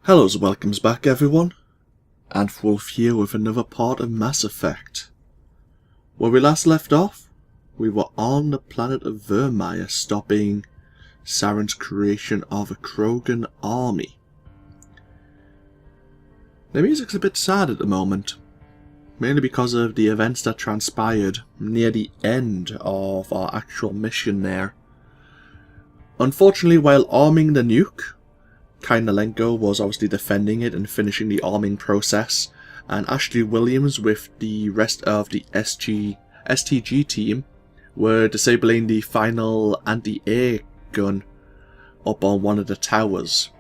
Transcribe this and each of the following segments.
Hello and welcomes back everyone, AnthWolf here with another part of Mass Effect. Where we last left off, we were on the planet of Virmire stopping Saren's creation of a Krogan army. The music's a bit sad at the moment, mainly because of the events that transpired near the end of our actual mission there. Unfortunately, while arming the nuke, Olenka was obviously defending it and finishing the arming process, and Ashley Williams with the rest of the STG team were disabling the final anti-air gun up on one of the towers.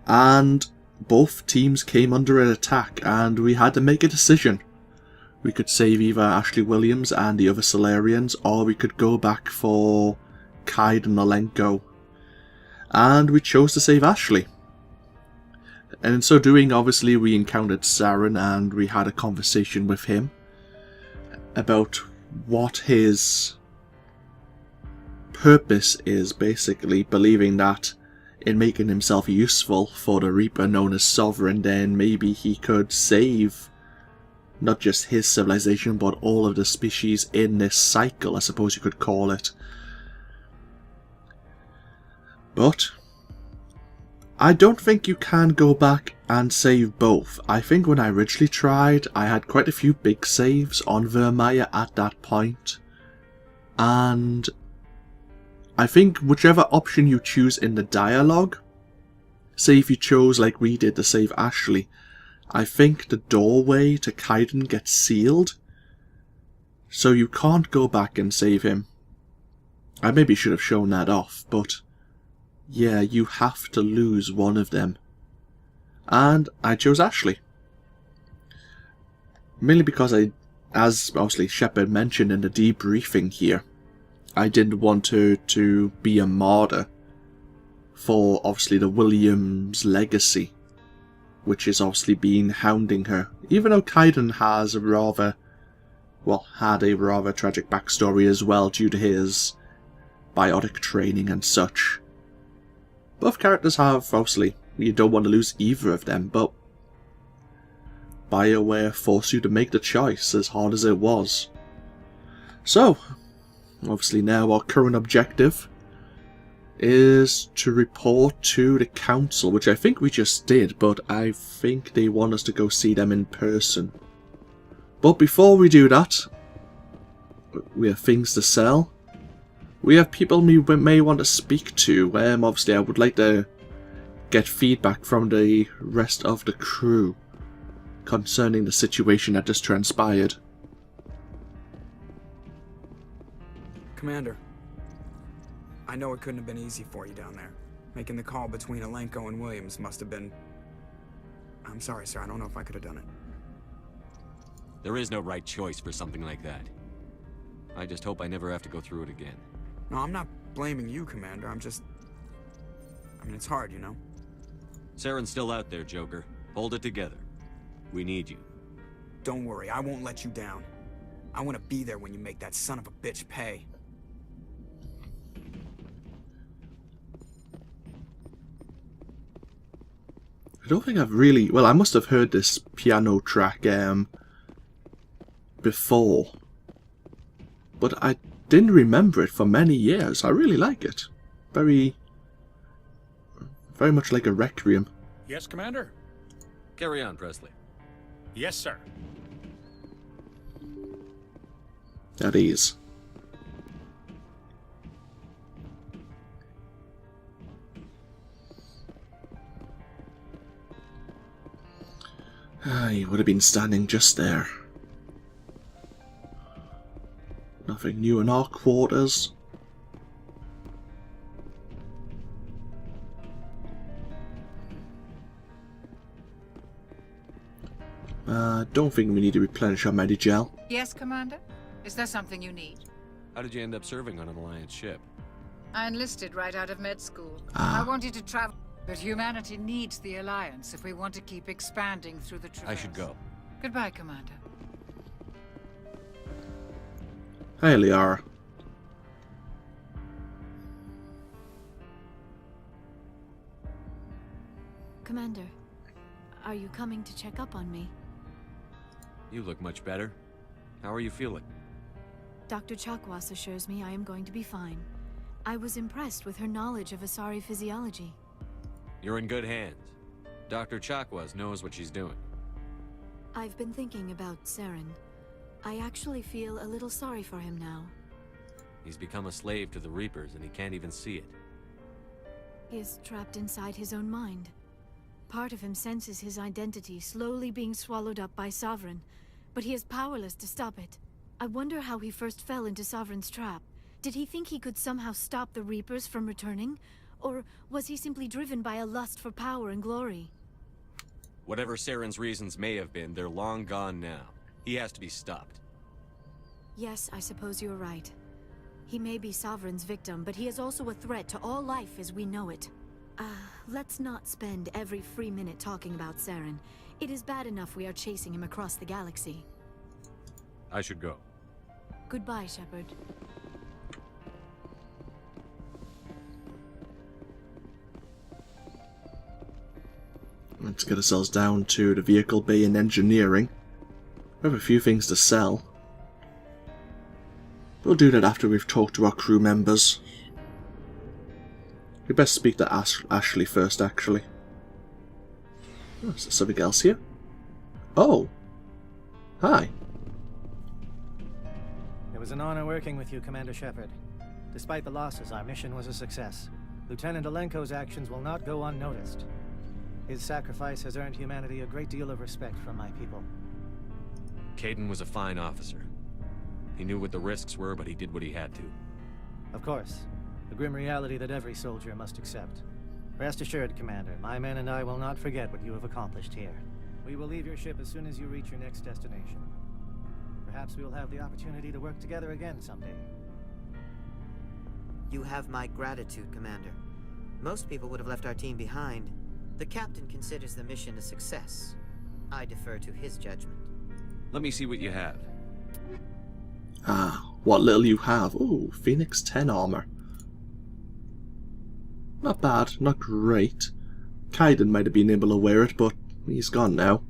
And both teams came under an attack and we had to make a decision. We could save either Ashley Williams and the other Solarians, or we could go back for Kaid and Olenka. And we chose to save Ashley. And in so doing, obviously, we encountered Saren and we had a conversation with him about what his purpose is, basically, believing that in making himself useful for the Reaper known as Sovereign, then maybe he could save not just his civilization, but all of the species in this cycle, I suppose you could call it. But I don't think you can go back and save both. I think when I originally tried, I had quite a few big saves on Virmire at that point. And I think whichever option you choose in the dialogue, say if you chose like we did to save Ashley, I think the doorway to Kaiden gets sealed. So you can't go back and save him. I maybe should have shown that off, but yeah, you have to lose one of them. And I chose Ashley. Mainly because as obviously Shepard mentioned in the debriefing here, I didn't want her to be a martyr for obviously the Williams legacy, which is obviously been hounding her. Even though Kaiden has had a rather tragic backstory as well due to his biotic training and such. Both characters have, obviously, you don't want to lose either of them, but BioWare forced you to make the choice, as hard as it was. So, obviously now our current objective is to report to the Council, which I think we just did, but I think they want us to go see them in person. But before we do that, we have things to sell. We have people we may want to speak to. Obviously, I would like to get feedback from the rest of the crew concerning the situation that just transpired. Commander, I know it couldn't have been easy for you down there. Making the call between Olenka and Williams must have been... I'm sorry, sir. I don't know if I could have done it. There is no right choice for something like that. I just hope I never have to go through it again. No, I'm not blaming you, Commander. I mean, it's hard, you know? Saren's still out there, Joker. Hold it together. We need you. Don't worry, I won't let you down. I want to be there when you make that son of a bitch pay. I don't think I've really... Well, I must have heard this piano track before, but I didn't remember it for many years. I really like it. Very much like a requiem. Yes, Commander? Carry on, Presley. Yes, sir. At ease. He would have been standing just there. Nothing new in our quarters. Don't think we need to replenish our Medigel. Yes, Commander? Is there something you need? How did you end up serving on an Alliance ship? I enlisted right out of med school. I wanted to travel, but humanity needs the Alliance if we want to keep expanding through the Traverse. I should go. Goodbye, Commander. Hey, Liara. Commander, are you coming to check up on me? You look much better. How are you feeling? Dr. Chakwas assures me I am going to be fine. I was impressed with her knowledge of Asari physiology. You're in good hands. Dr. Chakwas knows what she's doing. I've been thinking about Saren. I actually feel a little sorry for him now. He's become a slave to the Reapers and he can't even see it. He is trapped inside his own mind. Part of him senses his identity slowly being swallowed up by Sovereign, but he is powerless to stop it. I wonder how he first fell into Sovereign's trap. Did he think he could somehow stop the Reapers from returning? Or was he simply driven by a lust for power and glory? Whatever Saren's reasons may have been, they're long gone now. He has to be stopped. Yes, I suppose you're right. He may be Sovereign's victim, but he is also a threat to all life as we know it. Let's not spend every free minute talking about Saren. It is bad enough we are chasing him across the galaxy. I should go. Goodbye, Shepard. Let's get ourselves down to the vehicle bay and engineering. We have a few things to sell. We'll do that after we've talked to our crew members. We best speak to Ashley first, actually. Oh, is there something else here? Oh! Hi. It was an honor working with you, Commander Shepard. Despite the losses, our mission was a success. Lieutenant Olenko's actions will not go unnoticed. His sacrifice has earned humanity a great deal of respect from my people. Caden was a fine officer. He knew what the risks were, but he did what he had to. Of course. The grim reality that every soldier must accept. Rest assured, Commander, my men and I will not forget what you have accomplished here. We will leave your ship as soon as you reach your next destination. Perhaps we will have the opportunity to work together again someday. You have my gratitude, Commander. Most people would have left our team behind. The captain considers the mission a success. I defer to his judgment. Let me see what you have. Ah, what little you have. Ooh, Phoenix 10 armor. Not bad, not great. Kaiden might have been able to wear it, but he's gone now.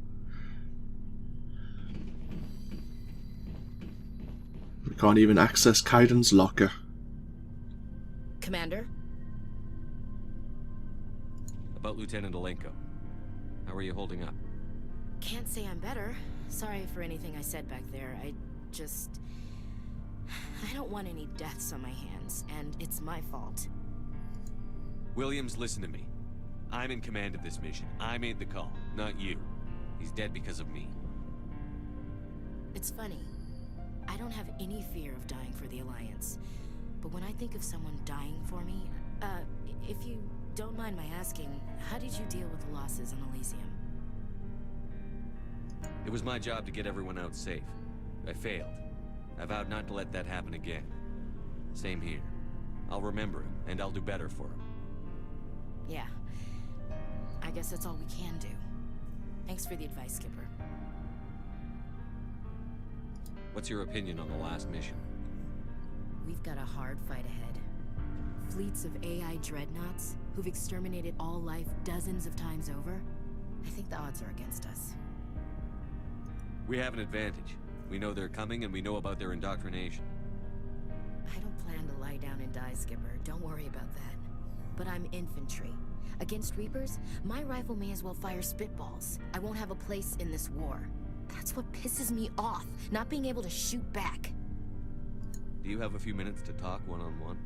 We can't even access Kaiden's locker. Commander? About Lieutenant Olenka. How are you holding up? Can't say I'm better. Sorry for anything I said back there. I don't want any deaths on my hands, and it's my fault. Williams, listen to me. I'm in command of this mission. I made the call, not you. He's dead because of me. It's funny. I don't have any fear of dying for the Alliance. But when I think of someone dying for me, if you don't mind my asking, how did you deal with the losses on Elysium? It was my job to get everyone out safe. I failed. I vowed not to let that happen again. Same here. I'll remember him, and I'll do better for him. Yeah. I guess that's all we can do. Thanks for the advice, Skipper. What's your opinion on the last mission? We've got a hard fight ahead. Fleets of AI dreadnoughts, who've exterminated all life dozens of times over. I think the odds are against us. We have an advantage. We know they're coming, and we know about their indoctrination. I don't plan to lie down and die, Skipper. Don't worry about that. But I'm infantry. Against Reapers, my rifle may as well fire spitballs. I won't have a place in this war. That's what pisses me off, not being able to shoot back. Do you have a few minutes to talk one-on-one?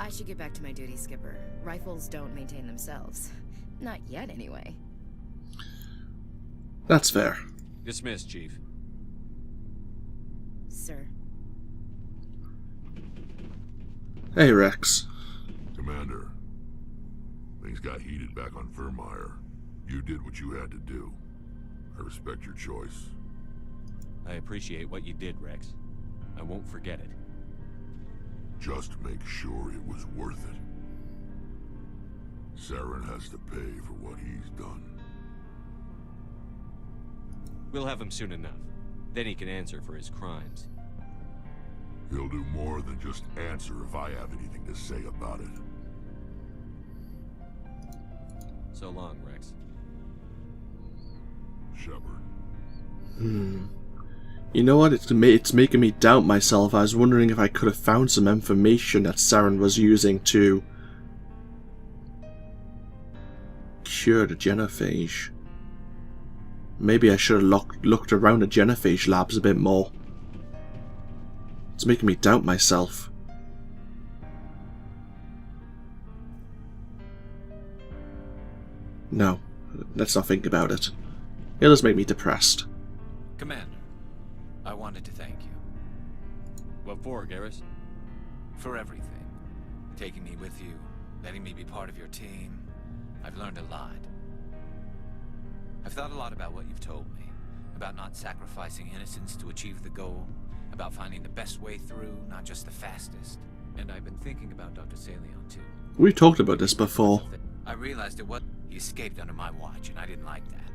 I should get back to my duty, Skipper. Rifles don't maintain themselves. Not yet, anyway. That's fair. Dismissed, Chief. Sir. Hey, Rex. Commander, things got heated back on Virmire. You did what you had to do. I respect your choice. I appreciate what you did, Rex. I won't forget it. Just make sure it was worth it. Saren has to pay for what he's done. We'll have him soon enough. Then he can answer for his crimes. He'll do more than just answer if I have anything to say about it. So long, Rex. Shepard. You know what? It's making me doubt myself. I was wondering if I could have found some information that Saren was using to cure the genophage. Maybe I should have looked around the genophage labs a bit more. It's making me doubt myself. No, let's not think about it. It'll just make me depressed. Commander, I wanted to thank you. What for, Garrus? For everything. Taking me with you, letting me be part of your team. I've learned a lot. I've thought a lot about what you've told me. About not sacrificing innocence to achieve the goal. About finding the best way through, not just the fastest. And I've been thinking about Dr. Salion too. We've talked about this before. I realized he escaped under my watch, and I didn't like that.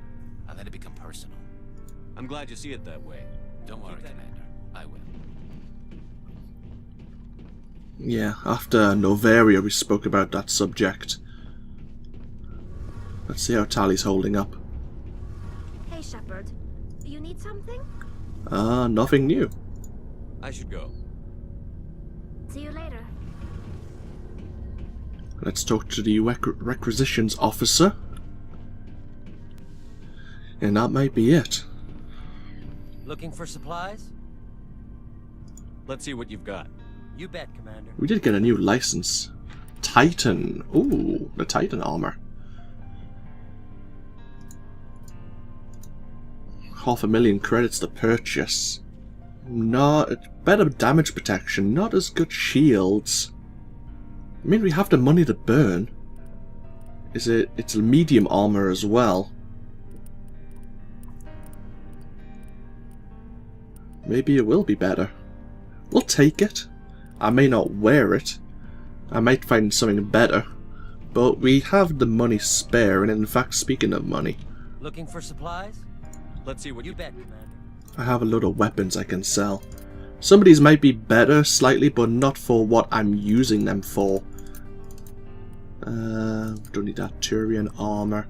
I let it become personal. I'm glad you see it that way. Don't worry, Commander. I will. Yeah, after Novaria we spoke about that subject. Let's see how Tally's holding up. Hey, Shepard. You need something? Nothing new. I should go. See you later. Let's talk to the requisitions officer. And that might be it. Looking for supplies? Let's see what you've got. You bet, Commander. We did get a new license. Titan. Ooh, the Titan armor. 500,000 credits to purchase. Not better damage protection, not as good shields. I mean, we have the money to burn. It's a medium armor as well. Maybe it will be better. We'll take it. I may not wear it. I might find something better. But we have the money spare, and in fact, speaking of money, Looking for supplies? Let's see what You bet, Commander. I have a load of weapons I can sell. Some of these might be better slightly, but not for what I'm using them for. Don't need that Turian armor.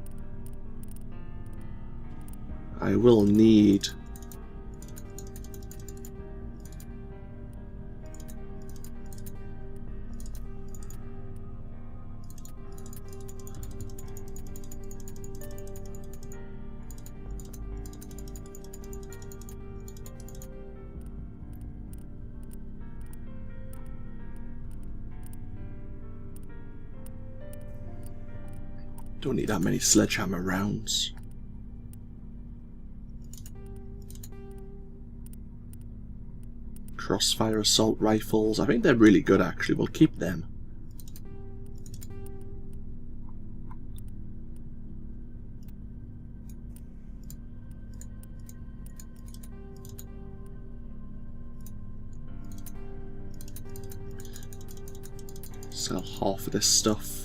I will need... Don't need that many sledgehammer rounds. Crossfire assault rifles. I think they're really good actually. We'll keep them. Sell half of this stuff.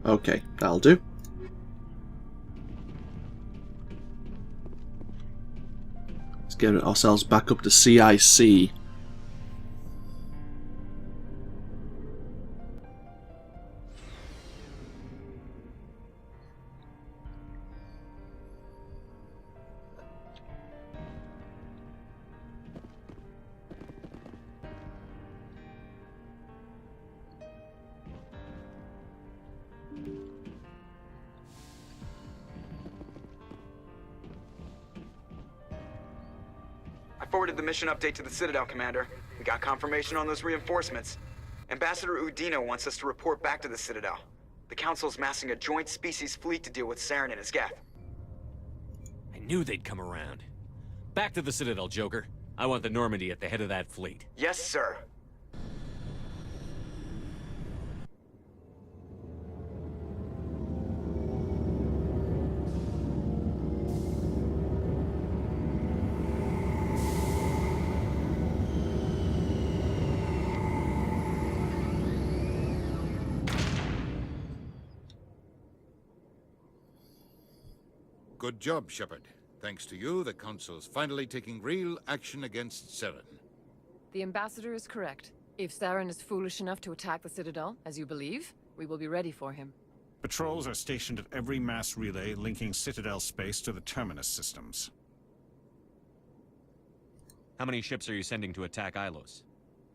Okay, that'll do. Let's get ourselves back up to CIC. I forwarded the mission update to the Citadel Commander. We got confirmation on those reinforcements. Ambassador Udino wants us to report back to the Citadel. The Council's massing a joint species fleet to deal with Saren and his geth. I knew they'd come around. Back to the Citadel, Joker. I want the Normandy at the head of that fleet. Yes, sir. Good job, Shepard. Thanks to you, the Council's finally taking real action against Saren. The Ambassador is correct. If Saren is foolish enough to attack the Citadel, as you believe, we will be ready for him. Patrols are stationed at every mass relay linking Citadel space to the Terminus systems. How many ships are you sending to attack Ilos?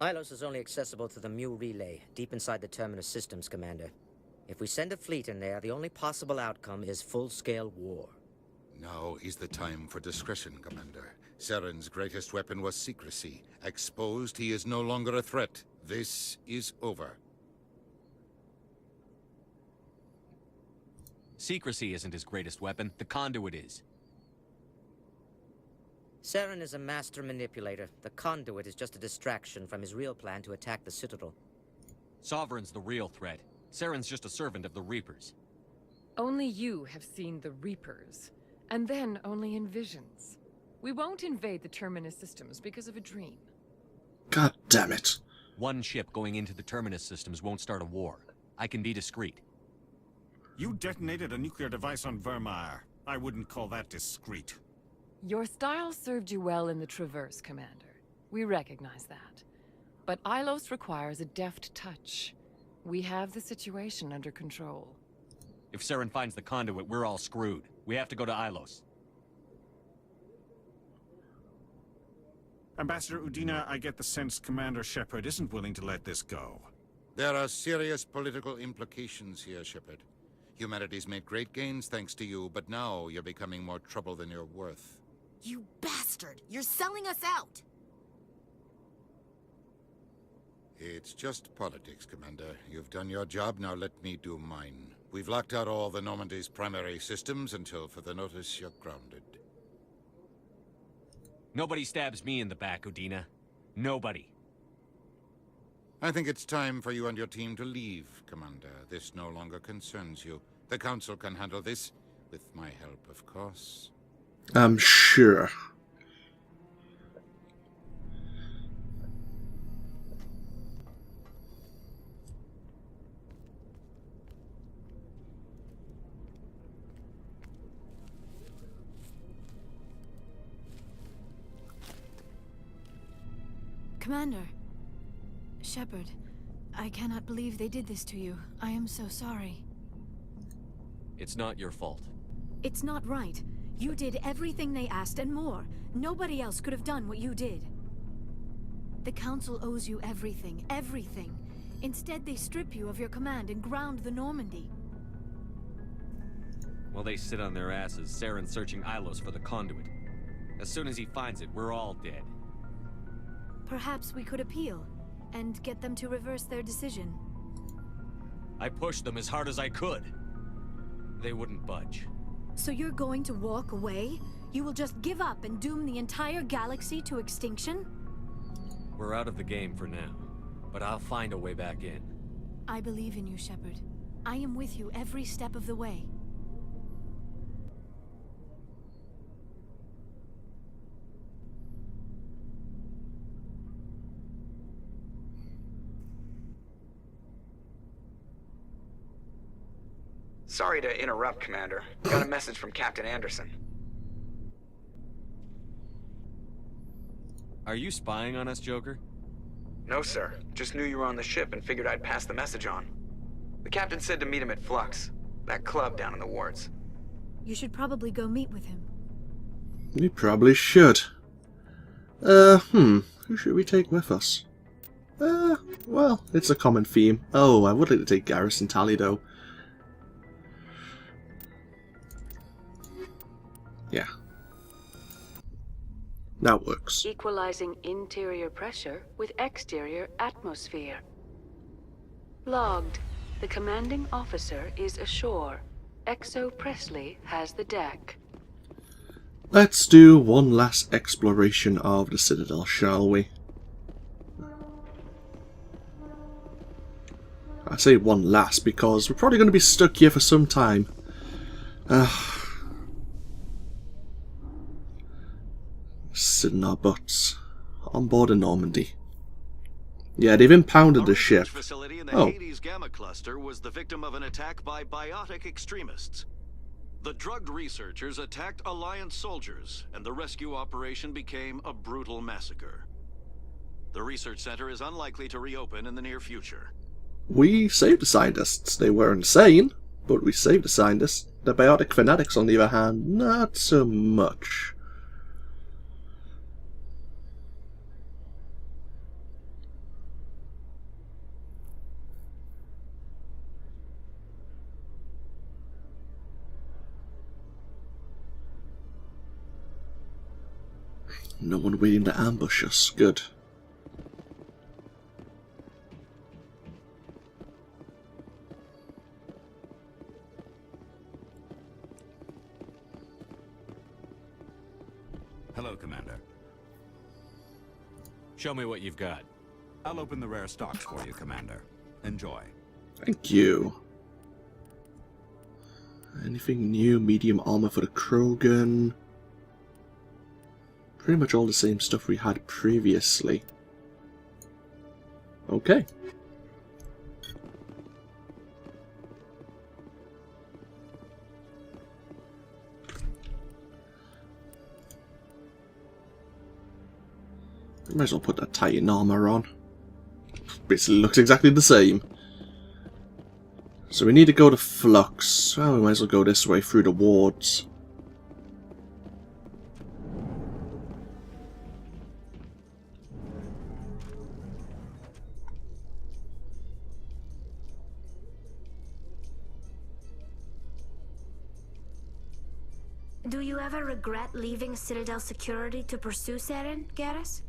Ilos is only accessible to the Mu relay, deep inside the Terminus systems, Commander. If we send a fleet in there, the only possible outcome is full-scale war. Now is the time for discretion, Commander. Saren's greatest weapon was secrecy. Exposed, he is no longer a threat. This is over. Secrecy isn't his greatest weapon. The Conduit is. Saren is a master manipulator. The Conduit is just a distraction from his real plan to attack the Citadel. Sovereign's the real threat. Saren's just a servant of the Reapers. Only you have seen the Reapers, and then only in visions. We won't invade the Terminus systems because of a dream. God damn it. One ship going into the Terminus systems won't start a war. I can be discreet. You detonated a nuclear device on Virmire. I wouldn't call that discreet. Your style served you well in the Traverse, Commander. We recognize that. But Ilos requires a deft touch. We have the situation under control. If Saren finds the Conduit, we're all screwed. We have to go to Ilos. Ambassador Udina, I get the sense Commander Shepard isn't willing to let this go. There are serious political implications here, Shepard. Humanity's made great gains thanks to you, but now you're becoming more trouble than you're worth. You bastard! You're selling us out! It's just politics, Commander. You've done your job, now let me do mine. We've locked out all the Normandy's primary systems until further notice you're grounded. Nobody stabs me in the back, Udina. Nobody. I think it's time for you and your team to leave, Commander. This no longer concerns you. The Council can handle this, with my help, of course. I'm sure. Commander. Shepard, I cannot believe they did this to you. I am so sorry. It's not your fault. It's not right. You did everything they asked and more. Nobody else could have done what you did. The Council owes you everything, everything. Instead, they strip you of your command and ground the Normandy. While they sit on their asses, Saren's searching Ilos for the Conduit. As soon as he finds it, we're all dead. Perhaps we could appeal, and get them to reverse their decision. I pushed them as hard as I could. They wouldn't budge. So you're going to walk away? You will just give up and doom the entire galaxy to extinction? We're out of the game for now, but I'll find a way back in. I believe in you, Shepard. I am with you every step of the way. Sorry to interrupt, Commander. Got a message from Captain Anderson. Are you spying on us, Joker? No, sir. Just knew you were on the ship and figured I'd pass the message on. The captain said to meet him at Flux, that club down in the wards. You should probably go meet with him. You probably should. Who should we take with us? Well, it's a common theme. Oh, I would like to take Garrus and Tally, though. Yeah. Now it works. Equalizing interior pressure with exterior atmosphere. Logged. The commanding officer is ashore. Exo Presley has the deck. Let's do one last exploration of the Citadel, shall we? I say one last because we're probably going to be stuck here for some time. Sitting our butts on board a Normandy. Yeah, they've impounded the ship. Facility in the Hades Gamma Cluster was the victim of an attack by biotic extremists. The drugged researchers attacked Alliance soldiers, and the rescue operation became a brutal massacre. The research center is unlikely to reopen in the near future. We saved the scientists. They were insane, but we saved the scientists. The biotic fanatics, on the other hand, not so much. No one waiting to ambush us. Good. Hello, Commander. Show me what you've got. I'll open the rare stocks for you, Commander. Enjoy. Thank you. Anything new? Medium armor for the Krogan. Pretty much all the same stuff we had previously. Okay. Might as well put that Titan armor on. Basically looks exactly the same. So we need to go to Flux. Well, we might as well go this way through the wards. Do you ever regret leaving Citadel security to pursue Saren, Garrus?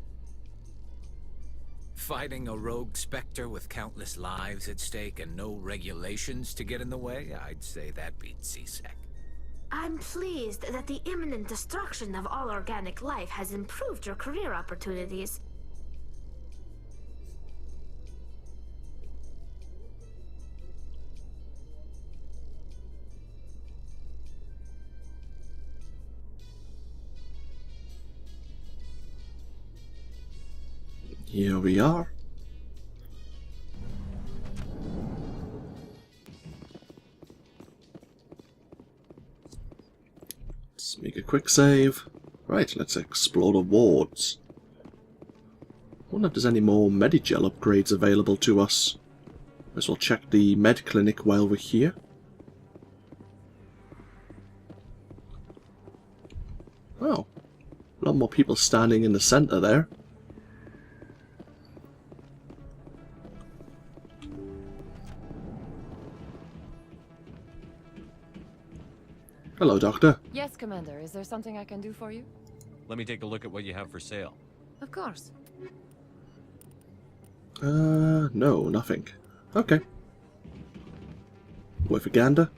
Fighting a rogue Spectre with countless lives at stake and no regulations to get in the way? I'd say that beats C-Sec. I'm pleased that the imminent destruction of all organic life has improved your career opportunities. Here we are. Let's make a quick save. Right, let's explore the wards. I wonder if there's any more Medigel upgrades available to us. Might as well check the med clinic while we're here. Oh, a lot more people standing in the center there. Hello, Doctor. Yes, Commander. Is there something I can do for you? Let me take a look at what you have for sale. Of course. No, nothing. Okay. Worth a gander.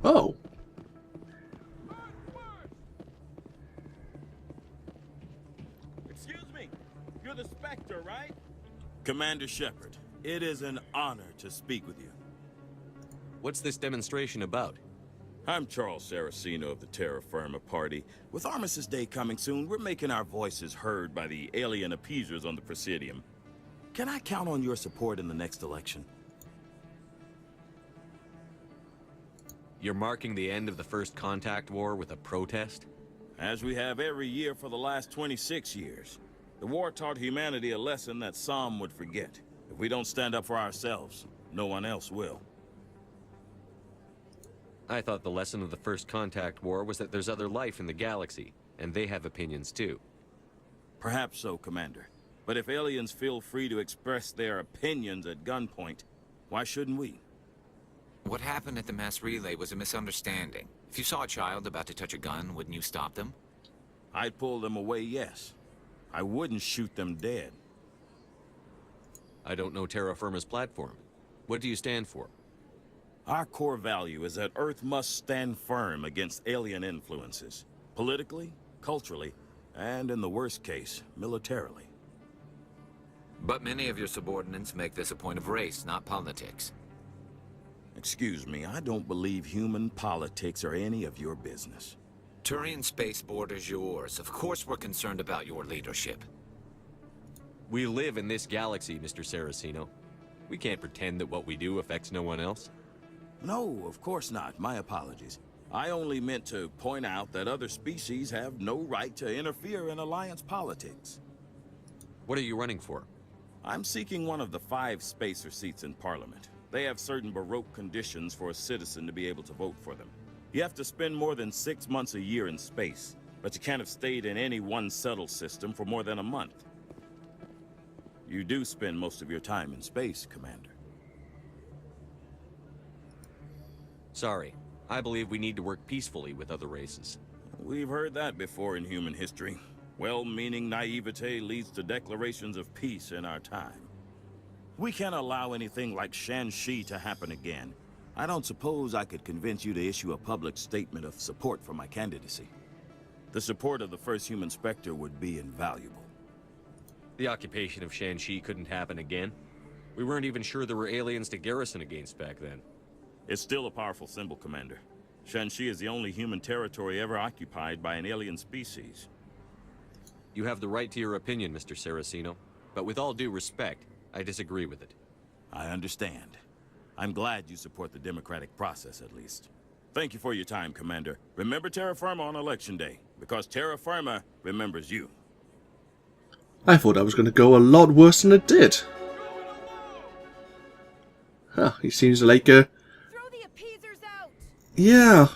Oh. Excuse me. You're the Spectre, right? Commander Shepard, it is an honor to speak with you. What's this demonstration about? I'm Charles Saracino of the Terra Firma party. With Armistice Day coming soon, we're making our voices heard by the alien appeasers on the Presidium. Can I count on your support in the next election? You're marking the end of the First Contact War with a protest? As we have every year for the last 26 years. The war taught humanity a lesson that some would forget. If we don't stand up for ourselves, no one else will. I thought the lesson of the First Contact War was that there's other life in the galaxy, and they have opinions too. Perhaps so, Commander. But if aliens feel free to express their opinions at gunpoint, why shouldn't we? What happened at the mass relay was a misunderstanding. If you saw a child about to touch a gun, wouldn't you stop them? I'd pull them away, yes. I wouldn't shoot them dead. I don't know Terra Firma's platform. What do you stand for? Our core value is that Earth must stand firm against alien influences. Politically, culturally, and in the worst case, militarily. But many of your subordinates make this a point of race, not politics. Excuse me, I don't believe human politics are any of your business. Turian space borders yours. Of course we're concerned about your leadership. We live in this galaxy, Mr. Saracino. We can't pretend that what we do affects no one else. No, of course not. My apologies. I only meant to point out that other species have no right to interfere in Alliance politics. What are you running for? I'm seeking one of the 5 spacer seats in Parliament. They have certain baroque conditions for a citizen to be able to vote for them. You have to spend more than 6 months a year in space, but you can't have stayed in any one settled system for more than a month. You do spend most of your time in space, Commander. Sorry. I believe we need to work peacefully with other races. We've heard that before in human history. Well-meaning naivete leads to declarations of peace in our time. We can't allow anything like Shan-Shi to happen again. I don't suppose I could convince you to issue a public statement of support for my candidacy. The support of the first human Spectre would be invaluable. The occupation of Shan-Shi couldn't happen again. We weren't even sure there were aliens to garrison against back then. It's still a powerful symbol, Commander. Shan-Shi is the only human territory ever occupied by an alien species. You have the right to your opinion, Mr. Saracino, but with all due respect, I disagree with it. I understand. I'm glad you support the democratic process, at least. Thank you for your time, Commander. Remember Terra Firma on Election Day, because Terra Firma remembers you. I thought I was going to go a lot worse than it did. Huh, he seems like a... Yeah.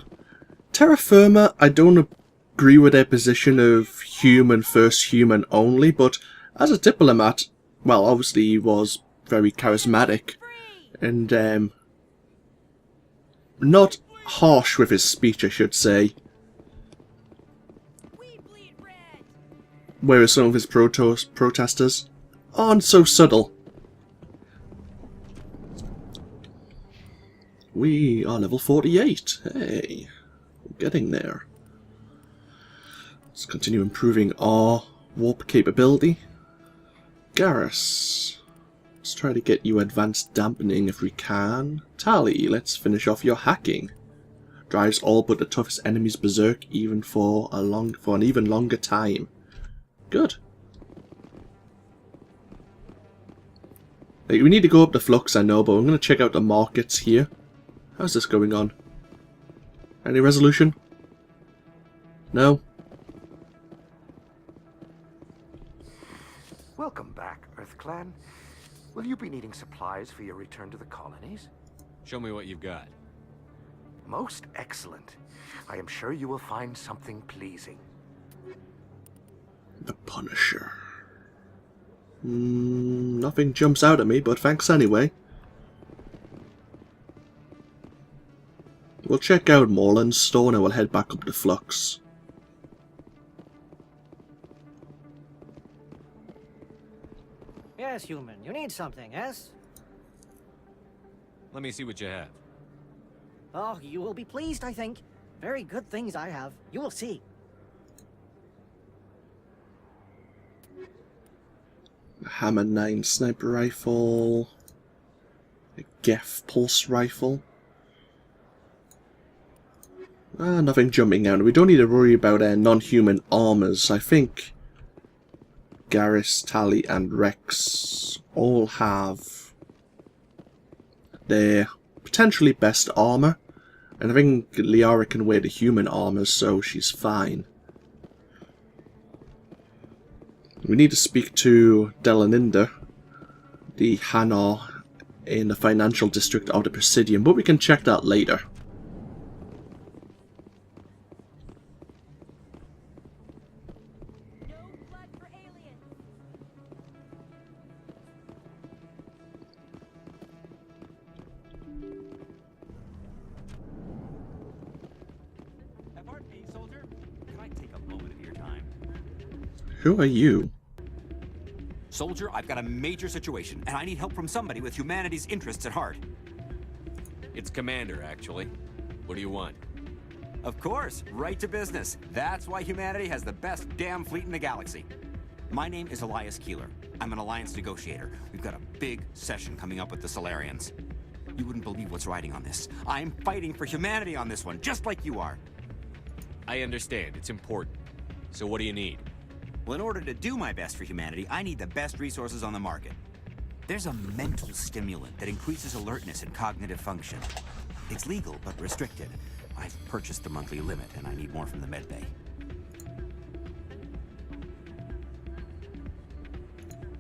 Terra Firma, I don't agree with their position of human first, human only, but as a diplomat, well, obviously he was very charismatic and not harsh with his speech, I should say. Whereas some of his protesters aren't so subtle. We are level 48. Hey, we're getting there. Let's continue improving our warp capability. Garrus, let's try to get you advanced dampening if we can. Tali, let's finish off your hacking. Drives all but the toughest enemies berserk even for an even longer time. Good. We need to go up the flux, I know, but I'm going to check out the markets here. How's this going on? Any resolution? No? Welcome back, EarthClan. Will you be needing supplies for your return to the colonies? Show me what you've got. Most excellent. I am sure you will find something pleasing. The Punisher. Nothing jumps out at me, but thanks anyway. We'll check out Morland's store and we'll head back up to Flux. Yes, human. You need something, yes? Let me see what you have. Oh, you will be pleased, I think. Very good things I have. You will see. A Hammer 9 sniper rifle. A Geth pulse rifle. Nothing jumping out. We don't need to worry about non-human armors. I think Garrus, Tali, and Rex all have their potentially best armor. And I think Liara can wear the human armors, so she's fine. We need to speak to Delaninda, the Hanar in the financial district of the Presidium, but we can check that later. Who are you? Soldier, I've got a major situation, and I need help from somebody with humanity's interests at heart. It's Commander, actually. What do you want? Of course, right to business. That's why humanity has the best damn fleet in the galaxy. My name is Elias Keeler. I'm an Alliance negotiator. We've got a big session coming up with the Solarians. You wouldn't believe what's riding on this. I'm fighting for humanity on this one, just like you are. I understand. It's important. So what do you need? Well, in order to do my best for humanity, I need the best resources on the market. There's a mental stimulant that increases alertness and cognitive function. It's legal, but restricted. I've purchased the monthly limit, and I need more from the medbay.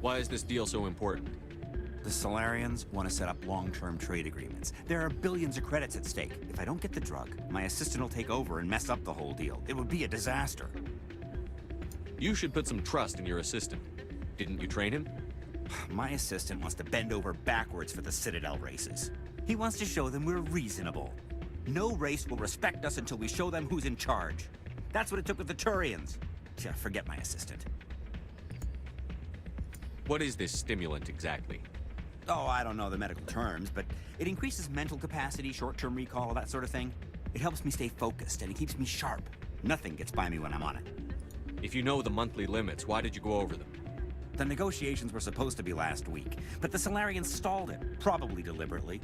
Why is this deal so important? The Salarians want to set up long-term trade agreements. There are billions of credits at stake. If I don't get the drug, my assistant will take over and mess up the whole deal. It would be a disaster. You should put some trust in your assistant. Didn't you train him? My assistant wants to bend over backwards for the Citadel races. He wants to show them we're reasonable. No race will respect us until we show them who's in charge. That's what it took with the Turians. Yeah, forget my assistant. What is this stimulant exactly? Oh, I don't know the medical terms, but it increases mental capacity, short-term recall, that sort of thing. It helps me stay focused, and it keeps me sharp. Nothing gets by me when I'm on it. If you know the monthly limits, why did you go over them? The negotiations were supposed to be last week, but the Salarians stalled it, probably deliberately.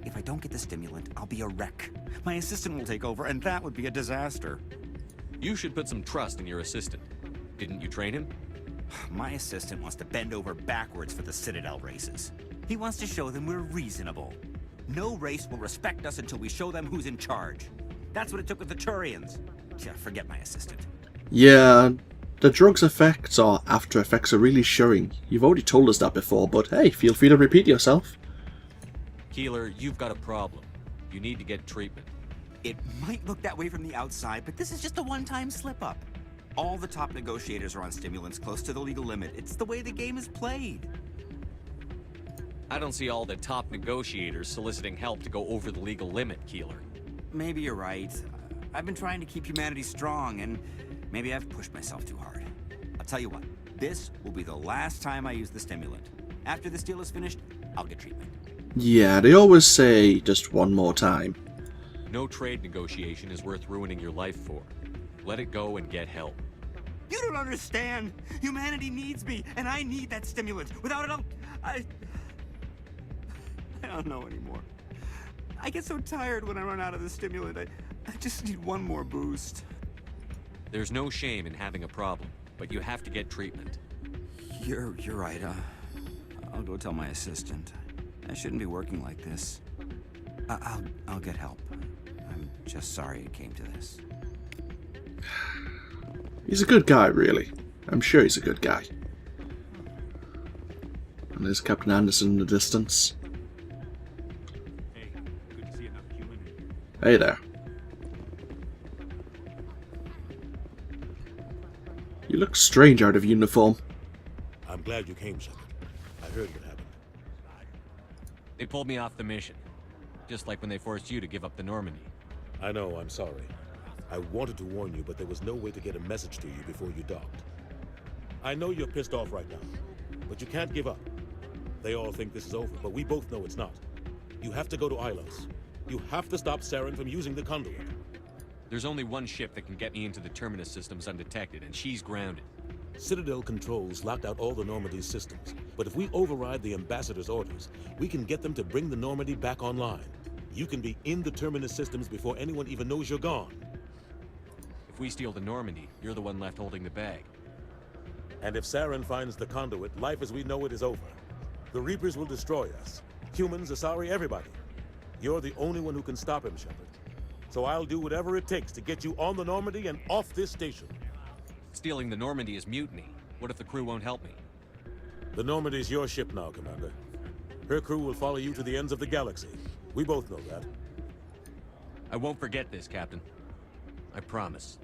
If I don't get the stimulant, I'll be a wreck. My assistant will take over, and that would be a disaster. You should put some trust in your assistant. Didn't you train him? My assistant wants to bend over backwards for the Citadel races. He wants to show them we're reasonable. No race will respect us until we show them who's in charge. That's what it took with the Turians. Yeah, forget my assistant. Yeah, the drug's effects or after effects are really showing. You've already told us that before, but hey, feel free to repeat yourself. Keeler, you've got a problem. You need to get treatment. It might look that way from the outside, but this is just a one-time slip-up. All the top negotiators are on stimulants close to the legal limit. It's the way the game is played. I don't see all the top negotiators soliciting help to go over the legal limit, Keeler. Maybe you're right. I've been trying to keep humanity strong, and maybe I've pushed myself too hard. I'll tell you what, this will be the last time I use the stimulant. After this deal is finished, I'll get treatment. Yeah, they always say just one more time. No trade negotiation is worth ruining your life for. Let it go and get help. You don't understand. Humanity needs me, and I need that stimulant. Without it, I don't know anymore. I get so tired when I run out of the stimulant. I just need one more boost. There's no shame in having a problem, but you have to get treatment. You're right. I'll go tell my assistant. I shouldn't be working like this. I'll get help. I'm just sorry it came to this. He's a good guy, really. I'm sure he's a good guy. And there's Captain Anderson in the distance. Hey, good to see another human. Hey there. You look strange out of uniform. I'm glad you came, Shepard. I heard what happened. They pulled me off the mission. Just like when they forced you to give up the Normandy. I know, I'm sorry. I wanted to warn you, but there was no way to get a message to you before you docked. I know you're pissed off right now, but you can't give up. They all think this is over, but we both know it's not. You have to go to Ilos. You have to stop Saren from using the Conduit. There's only one ship that can get me into the Terminus systems undetected, and she's grounded. Citadel controls locked out all the Normandy's systems, but if we override the Ambassador's orders, we can get them to bring the Normandy back online. You can be in the Terminus systems before anyone even knows you're gone. If we steal the Normandy, you're the one left holding the bag. And if Saren finds the Conduit, life as we know it is over. The Reapers will destroy us. Humans, Asari, everybody. You're the only one who can stop him, Shepard. So I'll do whatever it takes to get you on the Normandy and off this station. Stealing the Normandy is mutiny. What if the crew won't help me? The Normandy's your ship now, Commander. Her crew will follow you to the ends of the galaxy. We both know that. I won't forget this, Captain. I promise.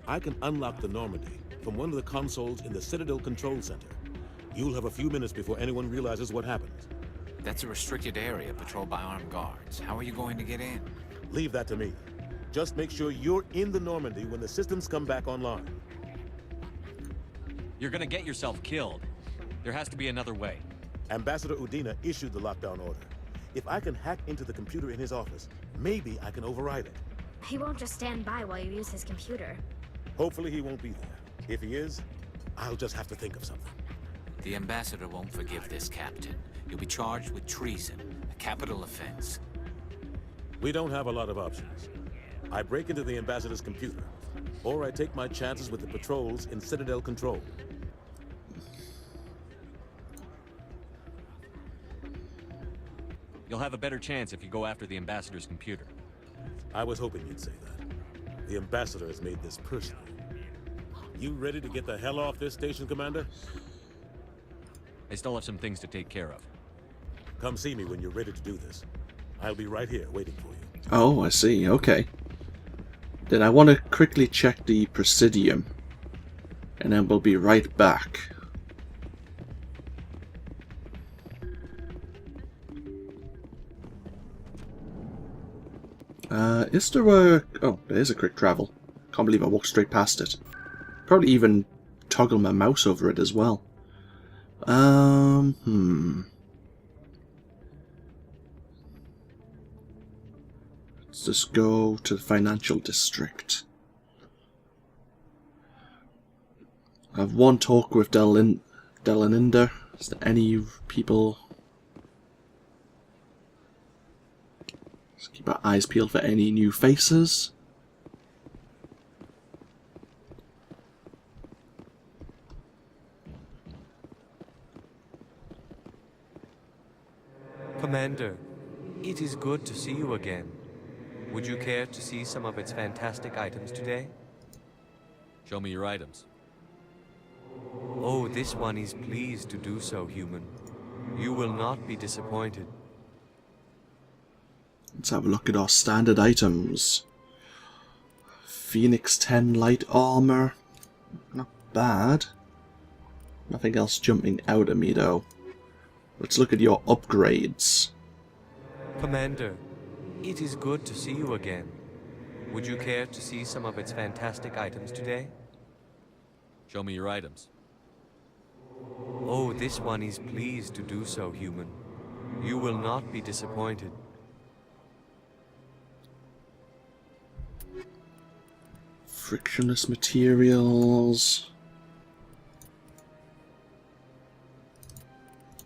I can unlock the Normandy from one of the consoles in the Citadel Control Center. You'll have a few minutes before anyone realizes what happened. That's a restricted area patrolled by armed guards. How are you going to get in? Leave that to me. Just make sure you're in the Normandy when the systems come back online. You're gonna get yourself killed. There has to be another way. Ambassador Udina issued the lockdown order. If I can hack into the computer in his office, maybe I can override it. He won't just stand by while you use his computer. Hopefully he won't be there. If he is, I'll just have to think of something. The Ambassador won't forgive this, Captain. You'll be charged with treason, a capital offense. We don't have a lot of options. I break into the Ambassador's computer, or I take my chances with the patrols in Citadel Control. You'll have a better chance if you go after the Ambassador's computer. I was hoping you'd say that. The Ambassador has made this personal. You ready to get the hell off this station, Commander? I still have some things to take care of. Come see me when you're ready to do this. I'll be right here waiting for you. Oh, I see. Okay. Then I want to quickly check the Presidium. And then we'll be right back. Is there a... Oh, there is a quick travel. Can't believe I walked straight past it. Probably even toggle my mouse over it as well. Let's just go to the financial district. I have one talk with Delaninda. Is there any people... Let's keep our eyes peeled for any new faces. Commander, it is good to see you again. Would you care to see some of its fantastic items today? Show me your items. Oh, this one is pleased to do so, human. You will not be disappointed. Let's have a look at our standard items. Phoenix 10 light armor. Not bad. Nothing else jumping out at me though. Let's look at your upgrades. Commander, it is good to see you again. Would you care to see some of its fantastic items today? Show me your items. Oh, this one is pleased to do so, human. You will not be disappointed. Frictionless materials.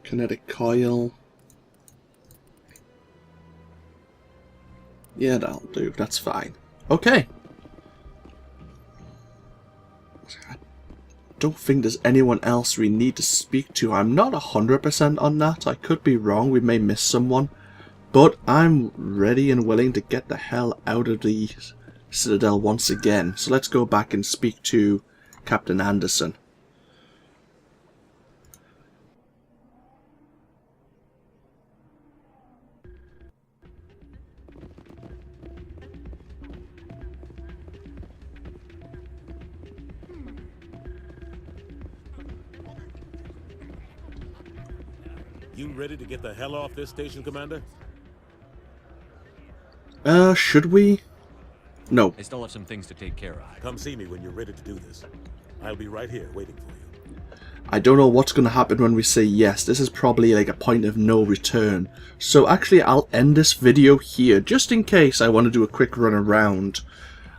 Kinetic coil. Yeah, that'll do. That's fine. Okay. I don't think there's anyone else we need to speak to. I'm not 100% on that. I could be wrong. We may miss someone. But I'm ready and willing to get the hell out of the Citadel once again. So let's go back and speak to Captain Anderson. You ready to get the hell off this station, Commander? Should we? No. I still have some things to take care of. Come see me when you're ready to do this. I'll be right here waiting for you. I don't know what's going to happen when we say yes. This is probably like a point of no return. So actually I'll end this video here just in case I want to do a quick run around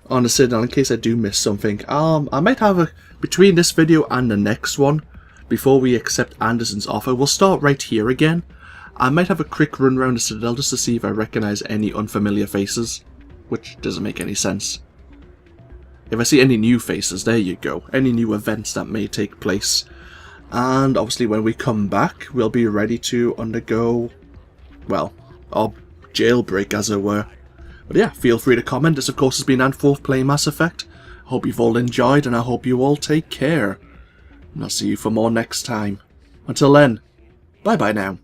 on the Citadel in case I do miss something. I might have a... Between this video and the next one, before we accept Anderson's offer, we'll start right here again. I might have a quick run around the Citadel just to see if I recognize any unfamiliar faces, which doesn't make any sense. If I see any new faces, there you go, any new events that may take place. And obviously when we come back, we'll be ready to undergo, well, our jailbreak as it were. But yeah, feel free to comment. This of course has been AnthWolf playing Mass Effect. I hope you've all enjoyed and I hope you all take care. And I'll see you for more next time. Until then, bye bye now.